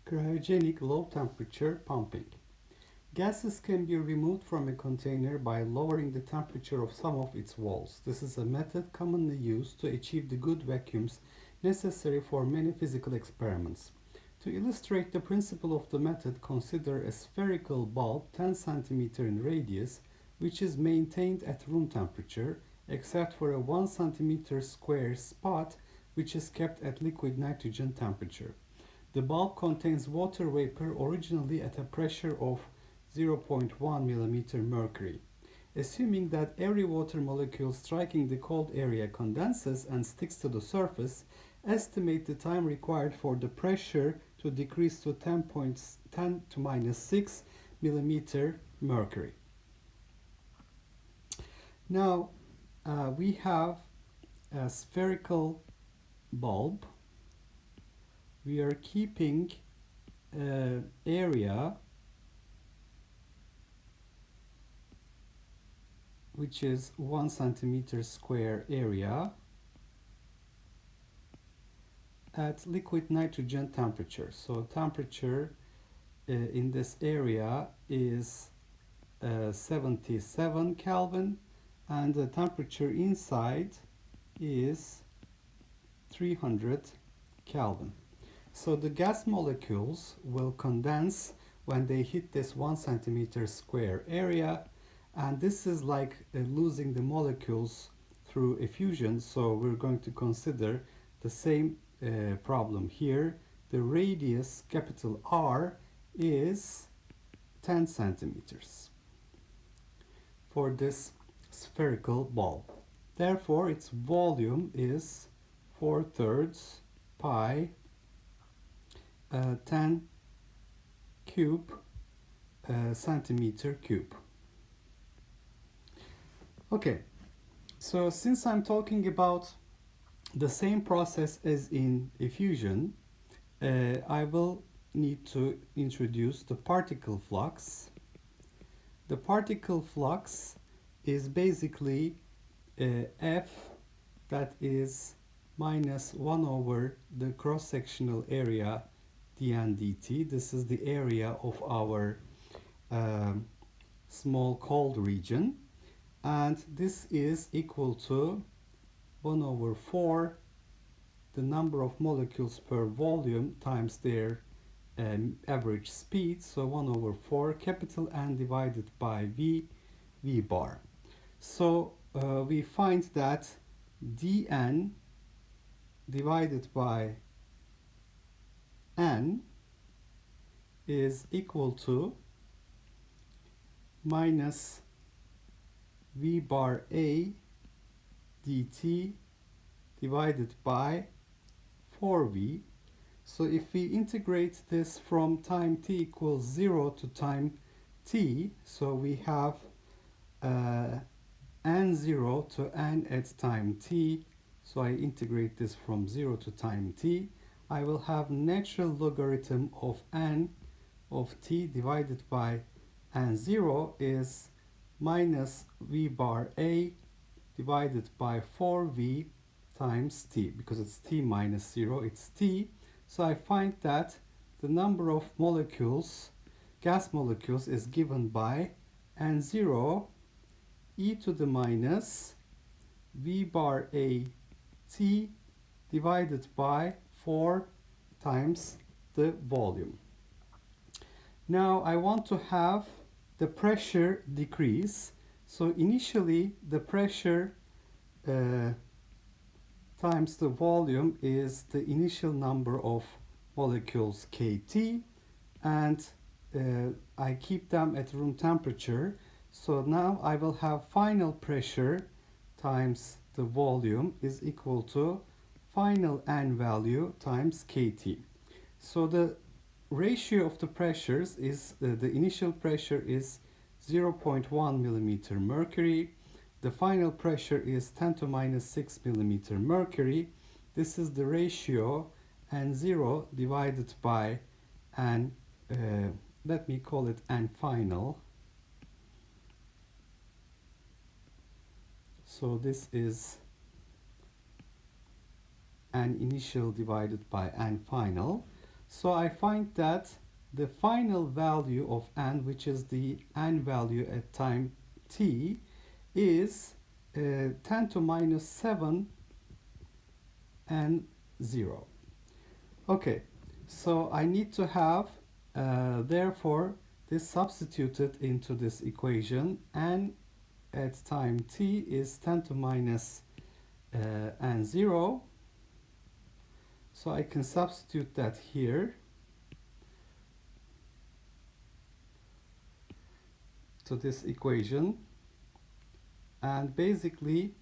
Cryogenic low temperature pumping. Gases can be removed from a container by lowering the temperature of some of its walls. This is a method commonly used to achieve the good vacuums necessary for many physical experiments. To illustrate the principle of the method, consider a spherical bulb 10 cm in radius, which is maintained at room temperature, except for a 1 cm square spot which is kept at liquid nitrogen temperature. The bulb contains water vapor originally at a pressure of 0.1 mm mercury. Assuming that every water molecule striking the cold area condenses and sticks to the surface, estimate the time required for the pressure to decrease to 10 to minus 6 millimeter mercury. Now we have a spherical bulb. We are keeping area which is 1 centimeter square area at liquid nitrogen temperature. So temperature in this area is 77 Kelvin, and the temperature inside is 300 Kelvin. So the gas molecules will condense when they hit this 1 centimeter square area, and this is like losing the molecules through effusion. So we're going to consider the same problem here. The radius, capital R, is 10 centimeters for this spherical bulb. Therefore, its volume is 4/3 pi 10 cube centimeter cube. Okay, so since I'm talking about the same process as in effusion, I will need to introduce the particle flux. The particle flux is basically F, that is minus 1 over the cross-sectional area dn dt. This is the area of our small cold region, and this is equal to 1 over 4 the number of molecules per volume times their average speed, so 1 over 4 capital N divided by V bar. So we find that dN divided by N is equal to minus V bar A dt divided by 4V. So if we integrate this from time t equals 0 to time t, so we have n0 to n at time t, so I integrate this from 0 to time t, I will have natural logarithm of n of t divided by n0 is minus v bar a divided by 4v times t, because it's t minus 0, it's t. So I find that the number of molecules, gas molecules, is given by n0 e to the minus v bar a t divided by 4 times the volume. Now I want to have the pressure decrease. So initially the pressure times the volume is the initial number of molecules kT, and I keep them at room temperature. So now I will have final pressure times the volume is equal to final N value times kT. So the ratio of the pressures is the initial pressure is 0.1 millimeter mercury. The final pressure is 10 to minus 6 millimeter mercury. This is the ratio N0 divided by N, let me call it N final. So this is N initial divided by N final. So I find that the final value of n, which is the n value at time t, is 10 to minus 7 and 0. Okay, so I need to have, therefore, this substituted into this equation. N at time t is 10 to minus and 0. So I can substitute that here to this equation. And basically,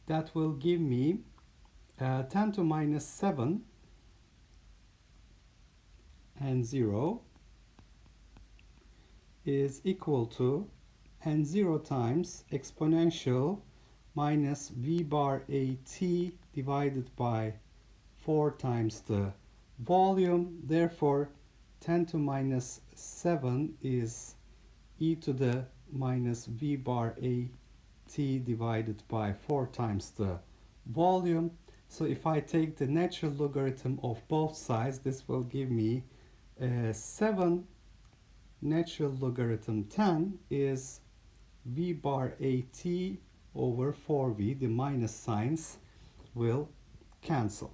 that will give me 10 to minus 7 and 0 is equal to n0 times exponential minus v bar at divided by 4 times the volume. Therefore, 10 to minus 7 is e to the minus v bar at divided by 4 times the volume. So if I take the natural logarithm of both sides, this will give me 7 natural logarithm 10 is v bar at over 4v. The minus signs will cancel.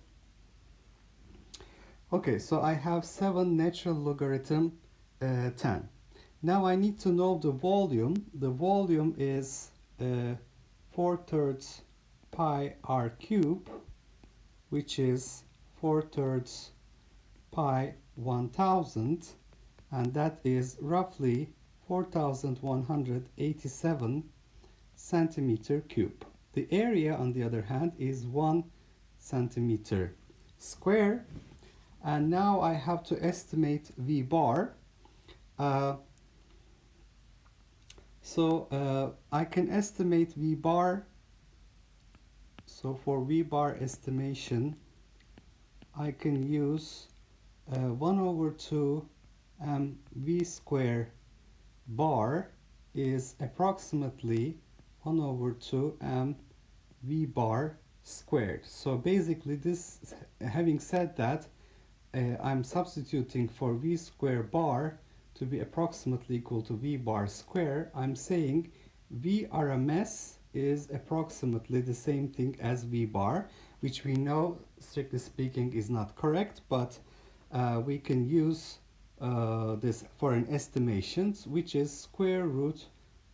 Okay, so I have 7 natural logarithm 10. Now I need to know the volume. The volume is 4/3 pi r cube, which is 4/3 pi 1000, and that is roughly 4187 centimeter cube. The area, on the other hand, is 1 centimeter square. And now I have to estimate V bar. I can estimate V bar. So for V bar estimation, I can use 1 over 2 v square bar is approximately 1 over 2 v bar squared. So basically this, having said that, I'm substituting for v square bar to be approximately equal to v bar square. I'm saying v RMS is approximately the same thing as v bar, which we know, strictly speaking, is not correct, but we can use this for an estimation, which is square root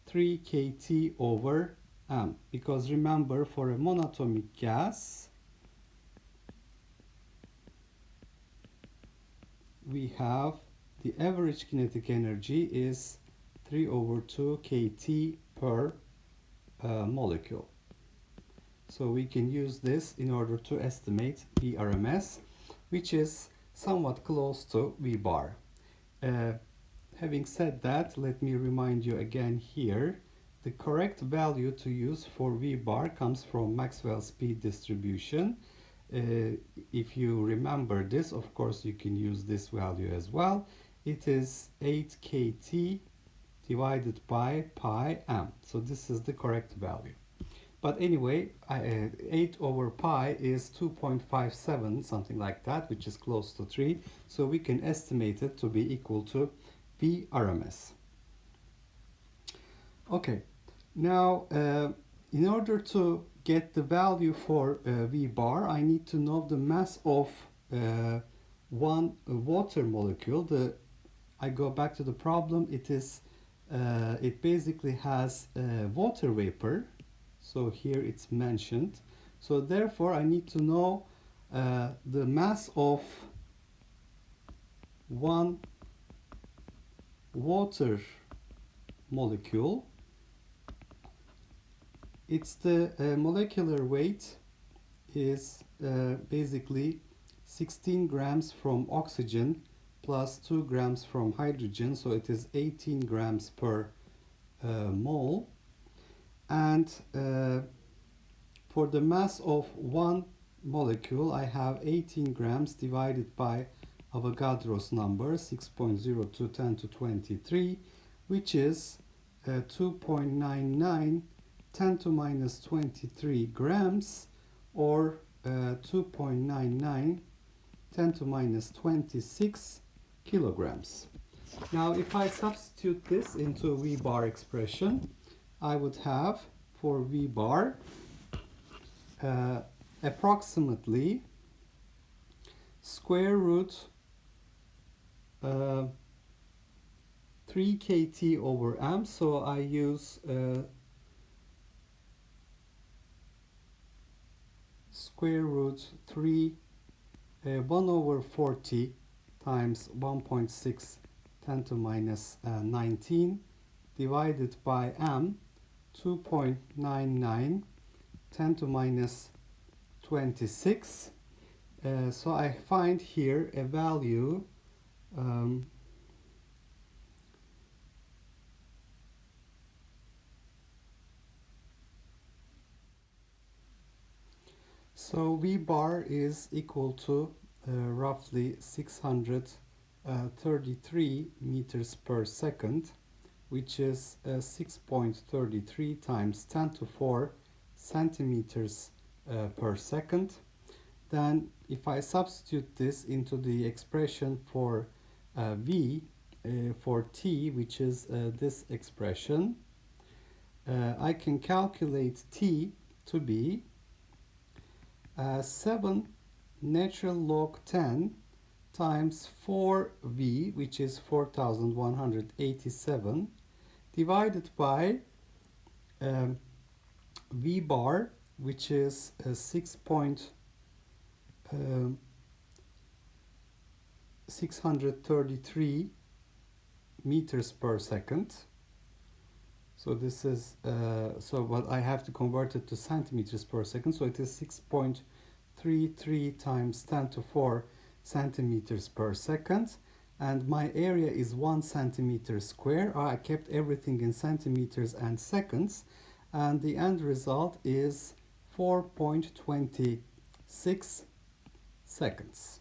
3 kT over m. Because remember, for a monatomic gas, we have the average kinetic energy is 3 over 2 kT per molecule. So we can use this in order to estimate V RMS, which is somewhat close to V bar. Having said that, let me remind you again here, the correct value to use for V bar comes from Maxwell's speed distribution. If you remember this, of course, you can use this value as well. It is 8 kT divided by pi m. So this is the correct value. But anyway, 8 over pi is 2.57, something like that, which is close to 3. So we can estimate it to be equal to V RMS. Okay, now in order to get the value for V bar, I need to know the mass of one water molecule. I go back to the problem. It basically has water vapor. So here it's mentioned. So therefore, I need to know the mass of one water molecule. It's the molecular weight is basically 16 grams from oxygen plus 2 grams from hydrogen. So it is 18 grams per mole. And for the mass of one molecule, I have 18 grams divided by Avogadro's number, 6.02 10 to 23, which is 2.99 10 to minus 23 grams, or 2.99 10 to minus 26 kilograms. Now if I substitute this into V bar expression, I would have for V bar approximately square root 3 kT over m, so I use square root 3 1 over 40 times 1.6 10 to minus 19 divided by m, 2.99 10 to minus 26. So I find here a value so V bar is equal to roughly 633 meters per second, which is 6.33 times 10 to 4 centimeters per second. Then if I substitute this into the expression for V for T, which is this expression, I can calculate T to be 7 natural log 10 times 4V, which is 4187, divided by V bar, which is 633 meters per second. So this is so what I have to convert it to centimeters per second. So it is 6.33 times 10 to 4 centimeters per second, and my area is 1 centimeter square. I kept everything in centimeters and seconds, and the end result is 4.26 seconds.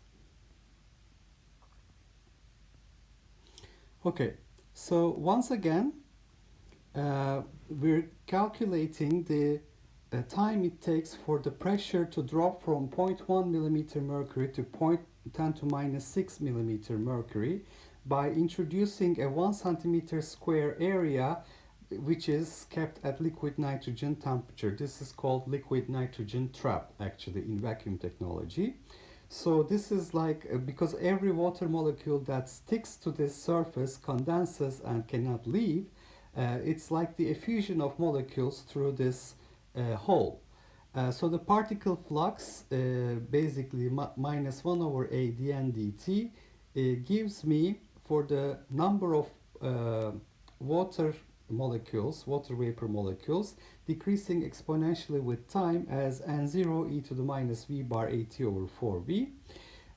Okay, so once again we're calculating the time it takes for the pressure to drop from 0.1 millimeter mercury to 0.10 to minus 6 millimeter mercury by introducing a 1 centimeter square area which is kept at liquid nitrogen temperature. This is called liquid nitrogen trap actually in vacuum technology. So this is like, because every water molecule that sticks to this surface condenses and cannot leave, it's like the effusion of molecules through this hole. So the particle flux, basically minus 1 over A dN dt, gives me, for the number of water vapor molecules, decreasing exponentially with time as n0 e to the minus v bar at over 4v.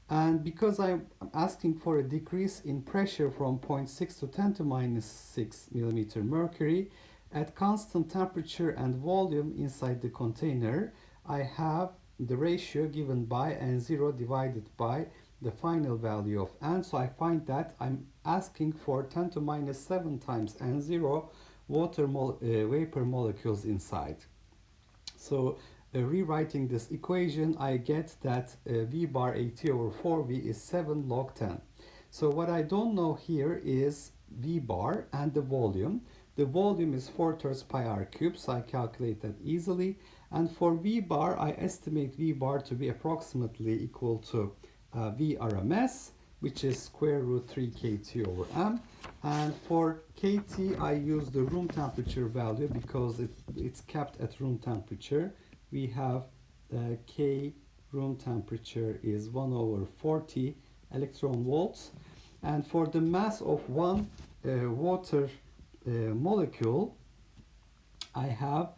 And because I'm asking for a decrease in pressure from 0.6 to 10 to minus 6 millimeter mercury at constant temperature and volume inside the container, I have the ratio given by n0 divided by the final value of n. So I find that I'm asking for 10 to minus 7 times n0 vapor molecules inside. So rewriting this equation, I get that V bar at over 4V is 7 log 10. So what I don't know here is V bar and the volume. The volume is 4 thirds pi r cubed, so I calculate that easily. And for V bar, I estimate V bar to be approximately equal to V RMS, which is square root 3 kT over m. And for kT, I use the room temperature value because it's kept at room temperature. We have K room temperature is 1 over 40 electron volts. And for the mass of one water molecule, I have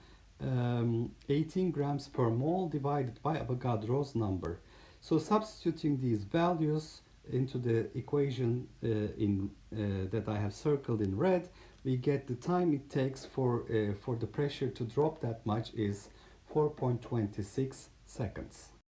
18 grams per mole divided by Avogadro's number. So substituting these values into the equation that I have circled in red, we get the time it takes for the pressure to drop that much is 4.26 seconds.